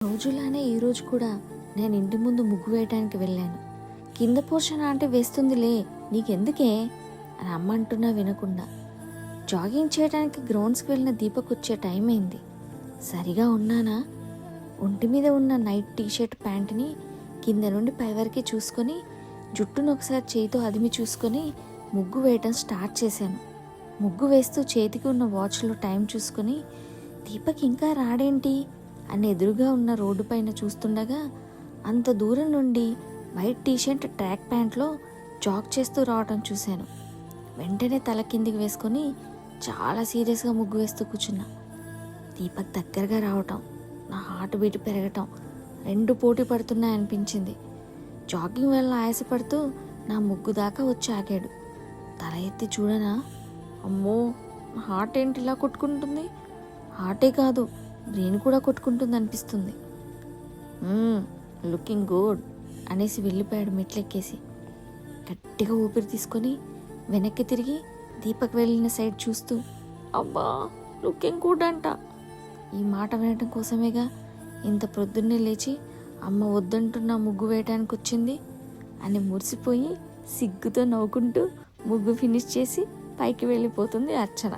రోజులానే ఈరోజు కూడా నేను ఇంటి ముందు ముగ్గు వేయడానికి వెళ్ళాను. కింద పోర్షన్ ఆంటీ వేస్తుందిలే, నీకెందుకే అని అమ్మ అంటున్నా వినకుండా జాగింగ్ చేయడానికి గ్రౌండ్స్కి వెళ్ళిన దీపక్ వచ్చే టైం అయింది. సరిగా ఉన్నానా? ఒంటి మీద ఉన్న నైట్ టీషర్ట్ ప్యాంట్ని కింద నుండి పై వరకు చూసుకొని జుట్టును ఒకసారి చేయితో అదిమి చూసుకొని ముగ్గు వేయటం స్టార్ట్ చేశాను. ముగ్గు వేస్తూ చేతికి ఉన్న వాచ్లో టైం చూసుకొని దీపక్ ఇంకా రాడేంటి అని ఎదురుగా ఉన్న రోడ్డు పైన చూస్తుండగా అంత దూరం నుండి వైట్ టీషర్ట్ ట్రాక్ ప్యాంట్లో జాగ్ చేస్తూ రావటం చూశాను. వెంటనే తల కిందికి వేసుకొని చాలా సీరియస్గా ముగ్గు వేస్తూ కూర్చున్నా. దీపక్ దగ్గరగా రావటం, నా హార్ట్ బీట్ పెరగటం రెండు పోటీ పడుతున్నాయనిపించింది. జాగింగ్ వల్ల ఆయాసపడుతూ నా ముగ్గు దాకా వచ్చి ఆగాడు. తల ఎత్తి చూడనా, అమ్మో నా హార్ట్ ఏంటి ఇలా కొట్టుకుంటుంది? హార్టే కాదు, బ్రెయిన్ కూడా కొట్టుకుంటుంది అనిపిస్తుంది. లుకింగ్ గుడ్ అనేసి వెళ్ళిపోయాడు మెట్లెక్కేసి. గట్టిగా ఊపిరి తీసుకొని వెనక్కి తిరిగి దీపక్ వెళ్ళిన సైడ్ చూస్తూ, అబ్బా లుకింగ్ గుడ్ అంట. ఈ మాట వినటం కోసమేగా ఇంత ప్రొద్దున్నే లేచి అమ్మ వద్దంటున్నా ముగ్గు వేయడానికి వచ్చింది అని మురిసిపోయి సిగ్గుతో నవ్వుకుంటూ ముగ్గు ఫినిష్ చేసి పైకి వెళ్ళిపోతుంది అర్చన.